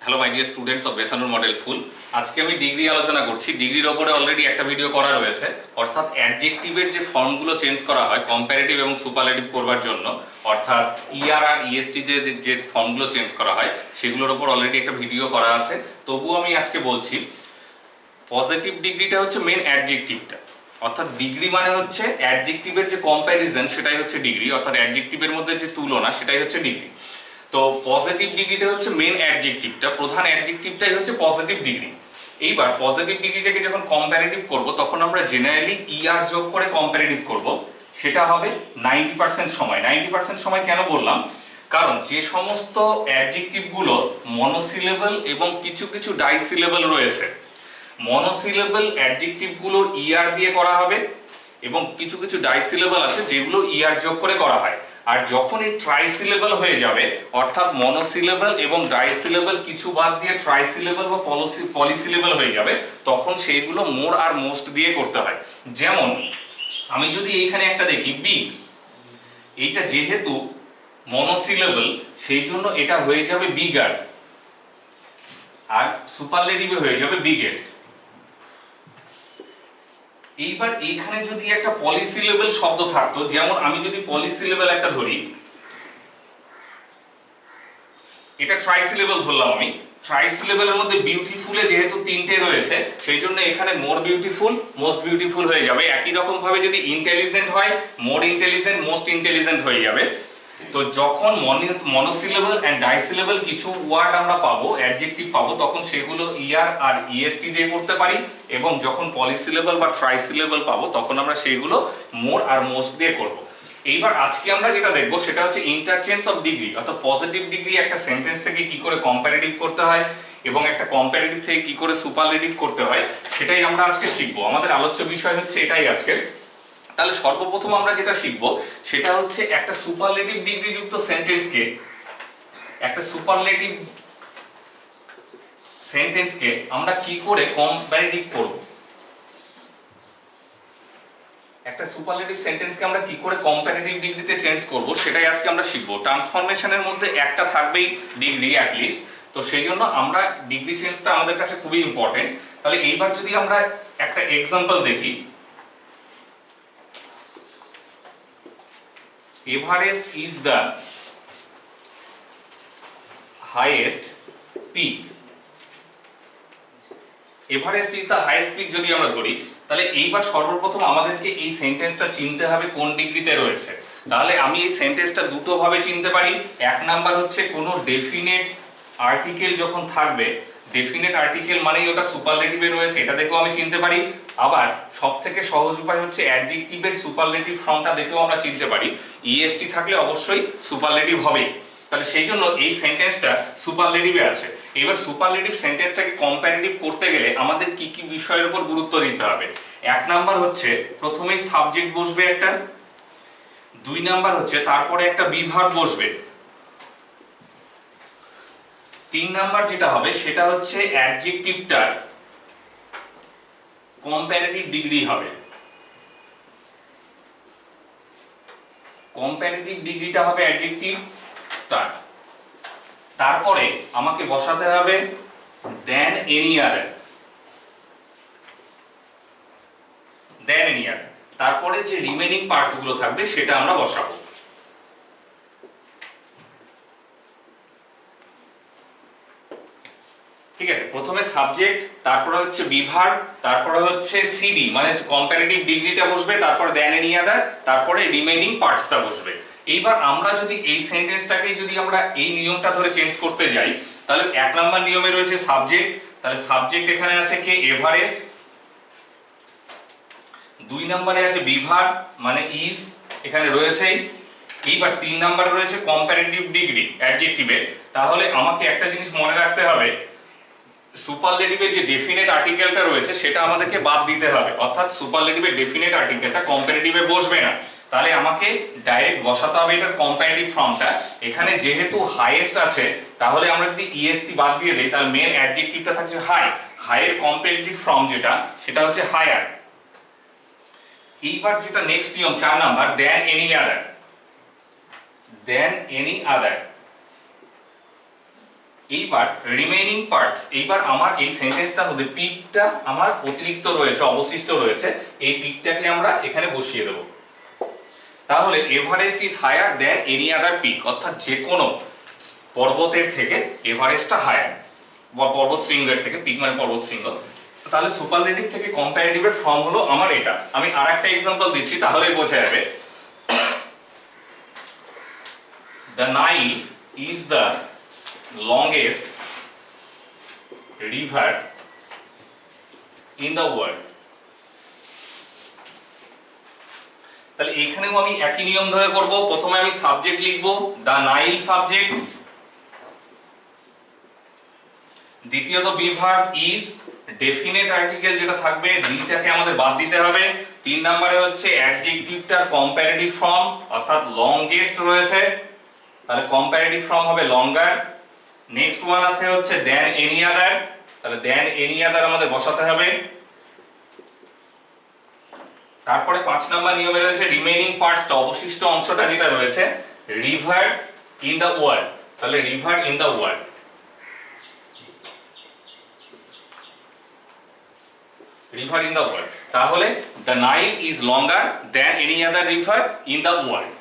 Hello my dear students of Besanur model school. আজকে আমি degree আলোচনা করছি। ডিগ্রির ওপরে অলরেডি একটা ভিডিও করা রয়েছে, অর্থাৎ অ্যাডজেক্টিভের যে ফর্মগুলো চেঞ্জ করা হয় কম্প্যারেটিভ এবং সুপারলেটিভ করবার জন্য, অর্থাৎ ইআর আর ইএসটি যে ফর্মগুলো চেঞ্জ করা হয় সেগুলোর ওপর অলরেডি একটা ভিডিও করা আছে। তবুও আমি আজকে বলছি, পজিটিভ ডিগ্রিটা হচ্ছে মেন অ্যাডজেক্টিভটা, অর্থাৎ ডিগ্রি মানে হচ্ছে অ্যাডজেক্টিভের যে কম্প্যারিজন সেটাই হচ্ছে ডিগ্রি, অর্থাৎ অ্যাডজেক্টিভের মধ্যে যে তুলনা সেটাই হচ্ছে ডিগ্রি। তো পজিটিভ ডিগ্রিটা হচ্ছে মেন অ্যাডজেক্টিভটা, প্রধান অ্যাডজেক্টিভটাই হচ্ছে পজিটিভ ডিগ্রি। এইবার পজিটিভ ডিগ্রিটাকে যখন কম্প্যারেটিভ করব তখন আমরা জেনারেলি ইআর যোগ করে কম্প্যারেটিভ করব, সেটা হবে 90% সময়। 90% সময় কেন বললাম? কারণ যে সমস্ত অ্যাডজেক্টিভগুলো মনোসিলেবল এবং কিছু কিছু ডাইসিলেবল রয়েছে, মনোসিলেবল অ্যাডজেক্টিভগুলো ইআর দিয়ে করা হবে এবং কিছু কিছু ডাইসিলেবল আছে যেগুলো ইআর যোগ করে করা হয়। আর যখন এই ট্রাইসিলেবল হয়ে যাবে, অর্থাৎ মনোসিলেবল এবং ডাইসিলেবল কিছু বাদ দিয়ে ট্রাইসিলেবল বা পলিসিলেবল হয়ে যাবে, তখন সেইগুলো মোর আর মোস্ট দিয়ে করতে হয়। যেমন আমি যদি এইখানে একটা দেখি বিগ, এইটা যেহেতু মনোসিলেবল সেই জন্য এটা হয়ে যাবে বিগার, আর সুপারলেটিভে হয়ে যাবে বিগেস্ট। এইবার এইখানে যদি একটা পলিসিলেবল শব্দ থাকতো, যেমন আমি যদি পলিসিলেবল একটা ধরি, এটা ট্রাইসিলেবল ধরলাম আমি। ট্রাইসিলেবলের মধ্যে বিউটিফুলে যেহেতু তিনটে রয়েছে সেই জন্য এখানে মোর বিউটিফুল, মোস্ট বিউটিফুল হয়ে যাবে। একই রকম ভাবে যদি ইন্টেলিজেন্ট হয়, মোর ইন্টেলিজেন্ট, মোস্ট ইন্টেলিজেন্ট হয়ে যাবে। তো যখন মনোসিলেবল এন্ড ডাইসিলেবল কিছু ওয়ার্ড আমরা পাবো, অ্যাডজেক্টিভ পাবো, তখন সেগুলো ইআর আর ইএসটি দিয়ে করতে পারি, এবং যখন পলিসিলেবল বা ট্রাইসিলেবল পাবো তখন আমরা সেগুলো মোর আর মোস্ট দিয়ে করব। এইবার আজকে আমরা যেটা দেখবো সেটা হচ্ছে ইন্টারচেঞ্জ অফ ডিগ্রি, অর্থাৎ পজিটিভ ডিগ্রি একটা সেন্টেন্স থেকে কি করে কম্প্যারেটিভ করতে হয় এবং একটা কম্প্যারেটিভ থেকে কি করে সুপারলেটিভ করতে হয়, সেটাই আমরা আজকে শিখবো। আমাদের আলোচ্য বিষয় হচ্ছে এটাই আজকে। তাহলে সর্বপ্রথম আমরা যেটা শিখব সেটা হচ্ছে একটা সুপারলেটিভ ডিগ্রি যুক্ত সেন্টেন্সকে, একটা সুপারলেটিভ সেন্টেন্সকে আমরা কি করে কম্প্যারেটিভ করব। একটা সুপারলেটিভ সেন্টেন্সকে আমরা কি করে কম্প্যারেটিভ ডিগ্রিতে চেঞ্জ করব সেটাই আজকে আমরা শিখব। ট্রান্সফরমেশনের মধ্যে একটা থাকবেই ডিগ্রি অ্যাট লিস্ট, তো সেই জন্য আমরা ডিগ্রি চেঞ্জটা আমাদের কাছে খুবই ইম্পর্টেন্ট। তাহলে এইবার যদি আমরা একটা এক্সাম্পল দেখি, Everest is the highest peak. Everest is the highest peak যদি আমরা ধরি, তাহলে এইবার সর্বপ্রথম আমাদেরকে এই সেন্টেন্সটা চিনতে হবে কোন ডিগ্রিতে রয়েছে। তাহলে আমি এই সেন্টেন্সটা দুটো ভাবে চিনতে পারি। এক নাম্বার হচ্ছে কোনো ডেফিনেট আর্টিকেল যখন থাকবে, ডেফিনেট আর্টিকেল মানেই ওটা সুপারলেটিভে রয়েছে, এটা দেখেও আমি চিনতে পারি। আবার সবথেকে সহজ উপায় হচ্ছে অ্যাডজেক্টিভের সুপারলেটিভ ফর্মটা দেখেও আমরা চিনতে পারি। ইএসটি থাকলে অবশ্যই সুপারলেটিভ হবে। তাহলে সেই জন্য এই সেন্টেন্সটা সুপারলেটিভে আছে। এবার সুপারলেটিভ সেন্টেন্সটাকে কম্প্যারেটিভ করতে গেলে আমাদের কি কি বিষয়ের উপর গুরুত্ব দিতে হবে? এক নাম্বার হচ্ছে প্রথমেই সাবজেক্ট বসবে একটা, দুই নাম্বার হচ্ছে তারপরে একটা বিভার্ব বসবে, তিন নাম্বার যেটা হবে সেটা হচ্ছে অ্যাডজেক্টিভটার কম্প্যারেটিভ ডিগ্রি হবে। কম্প্যারেটিভ ডিগ্রিটা হবে অ্যাডজেক্টিভটা। তারপরে আমাকে বসাতে হবে than any other, than any other. তারপরে যে রিমেইনিং পার্টস গুলো থাকবে সেটা আমরা বসাবো। ঠিক আছে, প্রথমে সাবজেক্ট, তারপরে হচ্ছে বিভার্ব, তারপরে হচ্ছে সিডি মানে কম্প্যারেটিভ ডিগ্রিটা বসবে, তারপরে দেন এনি আদার, তারপরে রিমেইনিং পার্টসটা বসবে। এইবার আমরা যদি এই সেন্টেন্সটাকে যদি আমরা এই নিয়মটা ধরে চেঞ্জ করতে যাই, তাহলে এক নাম্বার নিয়মে রয়েছে সাবজেক্ট, তাহলে সাবজেক্ট এখানে আছে কে? এভারেস্ট। দুই নম্বরে আছে বিভার্ব মানে ইজ, এখানে রয়েছেই। এইবার তিন নম্বরে রয়েছে কম্প্যারেটিভ ডিগ্রি অ্যাডজেক্টিভে। তাহলে আমাকে একটা জিনিস মনে রাখতে হবে, সুপারলেটিভের যে ডেফিনেট আর্টিকেলটা রয়েছে সেটা আমাদেরকে বাদ দিতে হবে, অর্থাৎ সুপারলেটিভের ডেফিনেট আর্টিকেলটা কম্প্যারেটিভে বসবে না। তাহলে আমাকে ডাইরেক্ট বসাতে হবে এটার কম্প্যারেটিভ ফর্মটা। এখানে যেহেতু হাইয়েস্ট আছে, তাহলে আমরা যদি ইএসটি বাদ দিয়ে দেই তাহলে মেন অ্যাডজেক্টিভটা থাকছে হাই, হাইয়ের কম্প্যারেটিভ ফর্ম যেটা সেটা হচ্ছে হায়ার। এইবার যেটা নেক্সট নিয়ম 4 number, than any other, than any other. এইবার রিমেইনিং পার্টস, এইবার আমার এই সেন্টেন্সটার মধ্যে পিকটা আমার অতিরিক্ত রয়েছে, অবশিষ্ট রয়েছে, এই পিকটাকে আমরা এখানে বসিয়ে দেব। তাহলে Everest is higher than any other peak, অর্থাৎ যে কোনো পর্বতের থেকে এভারেস্টটা হায়ার, বা পর্বত শৃঙ্গের থেকে, পিক মানে পর্বত শৃঙ্গ। তাহলে সুপারলেটিভ থেকে কম্পারেটিভের ফর্ম হলো আমার এটা। আমি আরেকটা एग्जांपल দিচ্ছি তাহলেই বোঝা যাবে। The Nile is the longest river in the world. তাহলে এখানেও আমি একই নিয়ম ধরে করব। প্রথমে আমি সাবজেক্ট লিখব, দ্য নাইল সাবজেক্ট। দ্বিতীয়ত বিভার্ব ইজ, ডেফিনেট আর্টিকেল যেটা থাকবে দিটাকে আমাদের বাদ দিতে হবে। 3 নম্বরে হচ্ছে অ্যাডজেক্টিভটার কম্পারেটিভ ফর্ম, অর্থাৎ লংগেস্ট রয়েছে, তাহলে কম্পারেটিভ ফর্ম হবে লঙ্গার। নেক্সট ওয়ান আছে হচ্ছে দেন এনি আদার, তাহলে দেন এনি আদার আমাদের বসাতে হবে। তারপরে 5 নাম্বার নিয়মে রয়েছে রিমেইনিং পার্টসটা, অবশিষ্ট অংশটা যেটা রয়েছে, রিভার ইন দা ওয়ার্ল্ড, তাহলে river in the world. River in the world, তাহলে the Nile is longer than any other river in the world.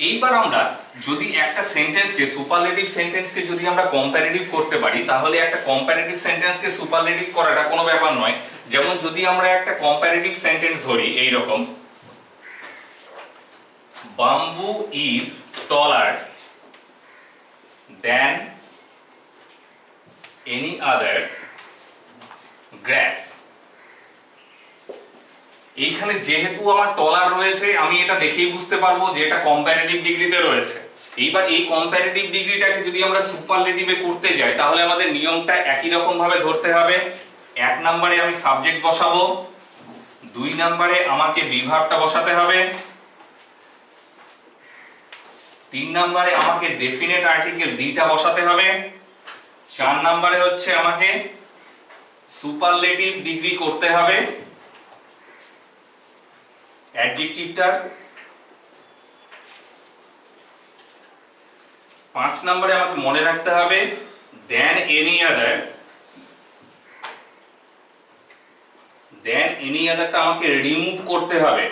এইবার আমরা যদি একটা সেন্টেন্সকে, সুপারলেটিভ সেন্টেন্সকে যদি আমরা কম্পারেটিভ করতে পারি, তাহলে একটা কম্পারেটিভ সেন্টেন্সকে সুপারলেটিভ করাটা কোনো ব্যাপার নয়। যেমন যদি আমরা একটা কম্পারেটিভ সেন্টেন্স ধরি এই রকম, bamboo is taller than any other grass. এইখানে যেহেতু আমার টলার রয়েছে, আমি এটা দেখেই বুঝতে পারবো যে এটা কম্পারেটিভ ডিগ্রিতে রয়েছে। এইবার এই কম্পারেটিভ ডিগ্রিটাকে যদি আমরা সুপারলেটিভে করতে যাই, তাহলে আমাদের নিয়মটা একই রকম ভাবে ধরতে হবে। 1 নম্বরে আমি সাবজেক্ট বসাবো, 2 নম্বরে আমাকে বিভার্বটা বসাতে হবে, 3 নম্বরে আমাকে ডেফিনেট আর্টিকেল দিটা বসাতে হবে, 4 নম্বরে হচ্ছে আমাকে সুপারলেটিভ ডিগ্রি করতে হবে অ্যাডজেক্টিভটার, 5 নম্বরে আমাকে মনে রাখতে হবে than any other, than any আদারটা আমাকে রিমুভ করতে হবে,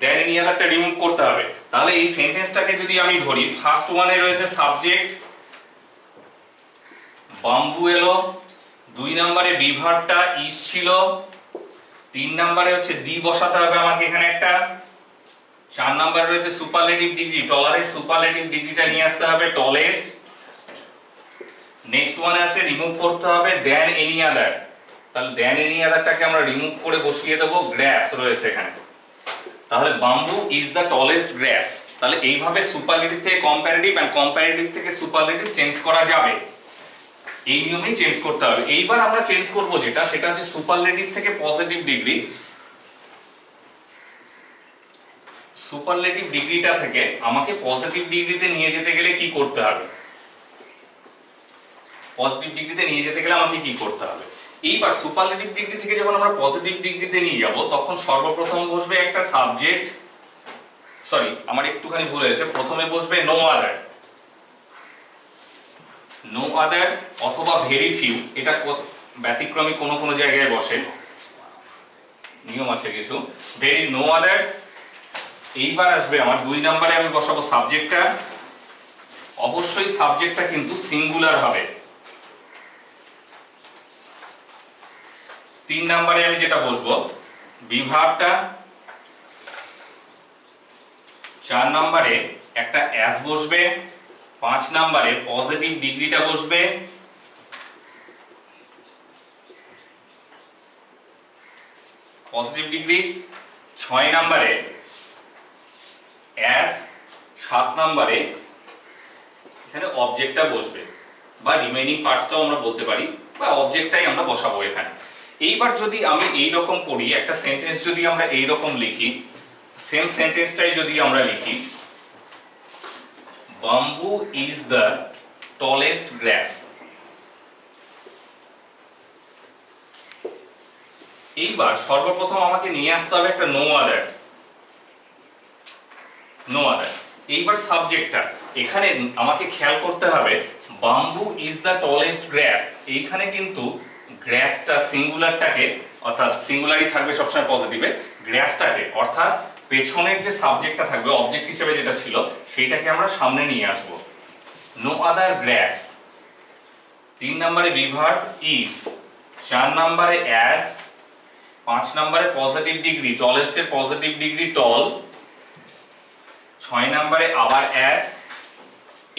দেন এনি আদারটা রিমুভ করতে হবে। তাহলে এই সেন্টেন্সটাকে যদি আমি ধরি, ফার্স্ট ওয়ানে রয়েছে সাবজেক্ট বাম্বু এলো, 2 নম্বরে বিভার্বটা ইজ ছিল, 3 নম্বরে হচ্ছে দি বসাতে হবে আমাকে এখানে একটা, 4 নম্বরে রয়েছে সুপারলেটিভ ডিগ্রি, টলারের সুপারলেটিভ ডিগ্রিটা নিয়ে আসতে হবে টলেস্ট। নেক্সট ওয়ানে আছে রিমুভ করতে হবে দেন এনি আদার, তাহলে দেন এনি আদারটাকে আমরা রিমুভ করে বসিয়ে দেব গ্রাস রয়েছে এখানে। তাহলে বাম্বু ইজ দ্য টলেস্ট গ্রাস। তাহলে এইভাবে সুপারলেটিভ থেকে কম্পারেটিভ এন্ড কম্পারেটিভ থেকে সুপারলেটিভ চেঞ্জ করা যাবে, এই নিয়মেই চেঞ্জ করতে হবে। এইবার আমরা চেঞ্জ করব যেটা, সেটা হচ্ছে সুপারলেটিভ থেকে পজিটিভ ডিগ্রি। সুপারলেটিভ ডিগ্রিটা থেকে আমাকে পজিটিভ ডিগ্রিতে নিয়ে যেতে গেলে কি করতে হবে, পজিটিভ ডিগ্রিতে নিয়ে যেতে গেলে আমাকে কি করতে হবে। এইবার সুপারলেটিভ ডিগ্রি থেকে যখন আমরা পজিটিভ ডিগ্রিতে নিয়ে যাব, তখন সর্বপ্রথম বসবে একটা সাবজেক্ট, সরি আমার একটুখানি ভুল হয়েছে, প্রথমে বসবে নো আদার, নো আদার অথবা ভেরি ফিউ, এটা ব্যতিক্রমী কোনো কোনো জায়গায় বসে, নিয়ম আছে কিছু, ভেরি নো আদার। এইবার আসবে আমার 2 নম্বরে আমি বসাবো সাবজেক্টটা, অবশ্যই সাবজেক্টটা কিন্তু সিঙ্গুলার হবে। 3 নম্বরে আমি যেটা বসবো বিভার্বটা, 4 নম্বরে একটা অ্যাজ বসবে, 5 নম্বরে পজিটিভ ডিগ্রিটা বসবে, পজিটিভ ডিগ্রি, 6 নম্বরে অ্যাজ, 7 নম্বরে এখানে অবজেক্টটা বসবে, বা রিমেইনিং পার্টসটাও আমরা বলতে পারি, বা অবজেক্টটাই আমরা বসাবো এখানে। এইবার যদি আমি এই রকম করি, একটা সেন্টেন্স যদি আমরা এই রকম লিখি, সেম সেন্টেন্সটাই যদি আমরা লিখি বাম্বু ইজ দ্য টলেস্ট গ্রাস। এইবার সর্বপ্রথম আমাকে নিয়ে আসতে হবে একটা নো আদার, নো আদার। এইবার সাবজেক্টটা এখানে আমাকে খেয়াল করতে হবে বাম্বু ইজ দ্য টলেস্ট গ্রাস, এইখানে কিন্তু গ্রাসটা সিঙ্গুলারটাকে, অর্থাৎ সিঙ্গুলারই থাকবে সবসময় পজিটিভে, গ্রাসটাকে অর্থাৎ পেছনের যে সাবজেক্টটা থাকবে অবজেক্ট হিসেবে যেটা ছিল সেইটাকে আমরা সামনে নিয়ে আসব। নো আদার গ্রাস। 3 নম্বরে বিভার ইজ, 4 নম্বরে অ্যাজ, 5 নম্বরে পজিটিভ ডিগ্রি, টলেস্টের পজিটিভ ডিগ্রি টল, 6 নম্বরে আবার অ্যাজ।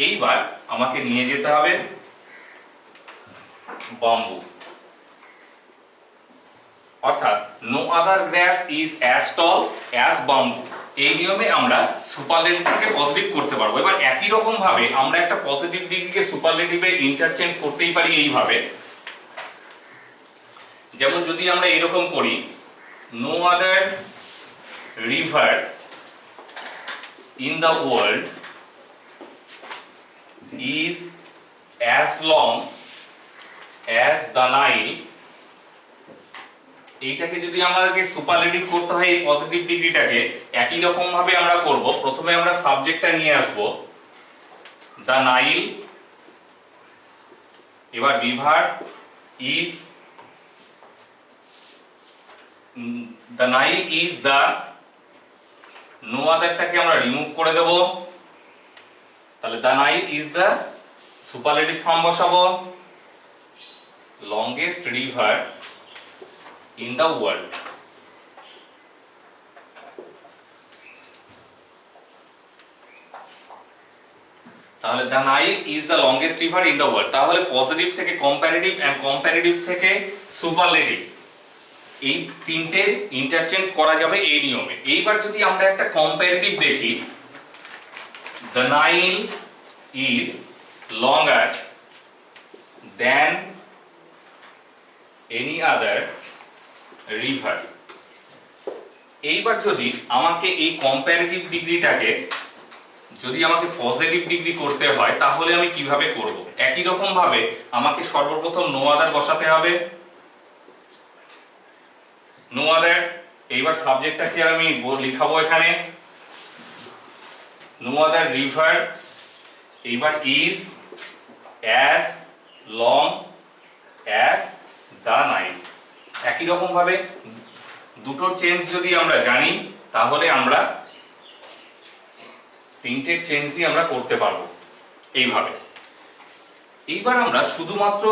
এইবার আমাকে নিয়ে যেতে হবে বাম্বু, অর্থাৎ no other grass is as tall as bamboo. এই নিয়মে আমরা সুপারলেটিভকে পজিটিভ করতে পারবো। এবার একই রকম ভাবে আমরা একটা পজিটিভ ডিগ্রিকে সুপারলেটিভে ইন্টারচেঞ্জ করতেই পারি এইভাবে, যেমন যদি আমরা এরকম করি, no other river in the world is as long as the Nile। এইটাকে যদি আমাদেরকে সুপারলেটিভ করতে হয় এই পজিটিভ ডিগ্রিটাকে, একই রকম ভাবে আমরা করব। প্রথমে আমরা সাবজেক্টটা নিয়ে আসব দ্য নাইল, এবার river is, the Nile is the, no আদারটাকে আমরা রিমুভ করে দেব, তাহলে the Nile is the superlative form বসাবো longest river in the world. তাহলে the Nile is the longest river in the world. তাহলে পজিটিভ থেকে কম্পারেটিভ এন্ড কম্পারেটিভ থেকে সুপারলেটিভ, এই তিনটে ইন্টারচেঞ্জ করা যাবে এই নিয়মে। এইবার যদি আমরা একটা কম্পারেটিভ দেখি, the Nile is longer than any other river। এইবার যদি আমাকে এই কম্পারেটিভ ডিগ্রিটাকে যদি আমাকে পজিটিভ ডিগ্রি করতে হয় তাহলে আমি কিভাবে করব? একই রকম ভাবে আমাকে সর্বপ্রথম নো আদার বসাতে হবে, নো আদার। এইবার সাবজেক্টটাকে আমি লিখাবো এখানে no other river, এইবার is as long as the Nile। একই রকম ভাবে দুটোর চেঞ্জ যদি আমরা জানি তাহলে আমরা তিনটের চেঞ্জই আমরা করতে পারবো এইভাবে। এইবার আমরা শুধুমাত্র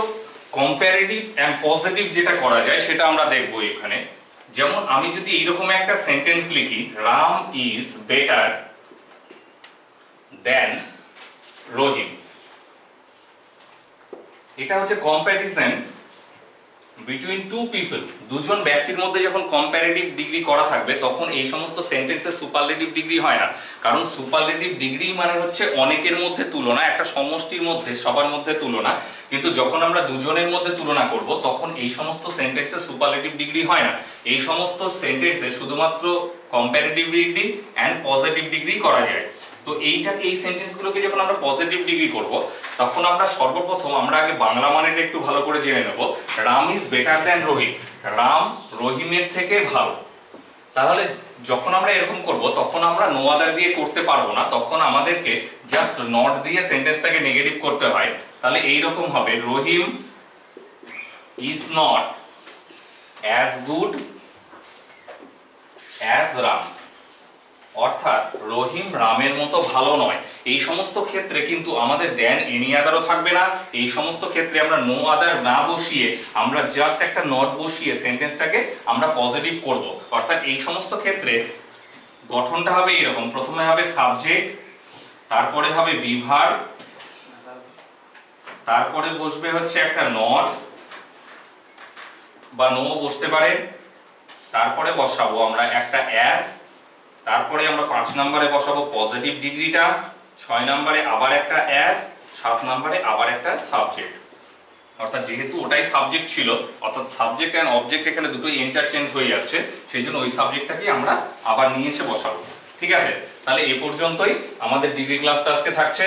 কম্পারেটিভ এন্ড পজিটিভ যেটা করা যায় সেটা আমরা দেখব এখানে। যেমন আমি যদি এইরকম একটা সেন্টেন্স লিখি, রাম ইজ বেটার দেন রহিম, এটা হচ্ছে কম্প্যারিজন বিটুইন টু পিপল। দুজন ব্যক্তির মধ্যে যখন কম্পারেটিভ ডিগ্রি করা থাকবে তখন এই সমস্ত সেন্টেন্সের সুপারলেটিভ ডিগ্রি হয় না, কারণ সুপারলেটিভ ডিগ্রি মানে হচ্ছে অনেকের মধ্যে তুলনা, একটা সমষ্টির মধ্যে সবার মধ্যে তুলনা। কিন্তু যখন আমরা দুজনের মধ্যে তুলনা করব তখন এই সমস্ত সেন্টেন্সের সুপারলেটিভ ডিগ্রি হয় না। এই সমস্ত সেন্টেন্সে শুধুমাত্র comparative degree and positive degree করা যায়। তো এইটাকে, এই সেন্টেন্সগুলোকে যখন আমরা পজিটিভ ডিগ্রি করব তখন আমরা সর্বপ্রথম আমরা আগে বাংলা মানেটা একটু ভালো করে জেনে নেব। রাম ইজ বেটার দ্যান রহিম, রাম রহিমের থেকে ভালো। তাহলে যখন আমরা এরকম করব তখন আমরা নো আদার দিয়ে করতে পারবো না, তখন আমাদেরকে জাস্ট নট দিয়ে সেন্টেন্সটাকে নেগেটিভ করতে হয়। তাহলে এই রকম হবে, Rahim is not as good as Ram, অর্থাৎ রহিম রামের মতো ভালো নয়। এই সমস্ত ক্ষেত্রে কিন্তু আমাদের দেন এনি আদারও থাকবে না। এই সমস্ত ক্ষেত্রে আমরা নো আদার না বসিয়ে আমরা জাস্ট একটা নট বসিয়ে সেন্টেন্সটাকে আমরা পজিটিভ করব। অর্থাৎ এই সমস্ত ক্ষেত্রে গঠনটা হবে এরকম, প্রথমে হবে সাবজেক্ট, তারপরে হবে বিভার, তারপরে বসবে হচ্ছে একটা নট বা নো বসতে পারে, তারপরে বসাবো আমরা একটা অ্যাজ, তারপরে আমরা 5 নম্বরে বসাবো পজিটিভ ডিগ্রিটা, 6 নম্বরে আবার একটা অ্যাজ, 7 নম্বরে আবার একটা সাবজেক্ট। অর্থাৎ যেহেতু ওটাই সাবজেক্ট ছিল, অর্থাৎ সাবজেক্ট এন্ড অবজেক্ট এখানে দুটোই ইন্টারচেঞ্জ হয়ে যাচ্ছে, সেই জন্য ওই সাবজেক্টটাকে আমরা আবার নিয়ে এসে বসাবো। ঠিক আছে, তাহলে এ পর্যন্তই আমাদের ডিগ্রি ক্লাসটা আজকে থাকছে।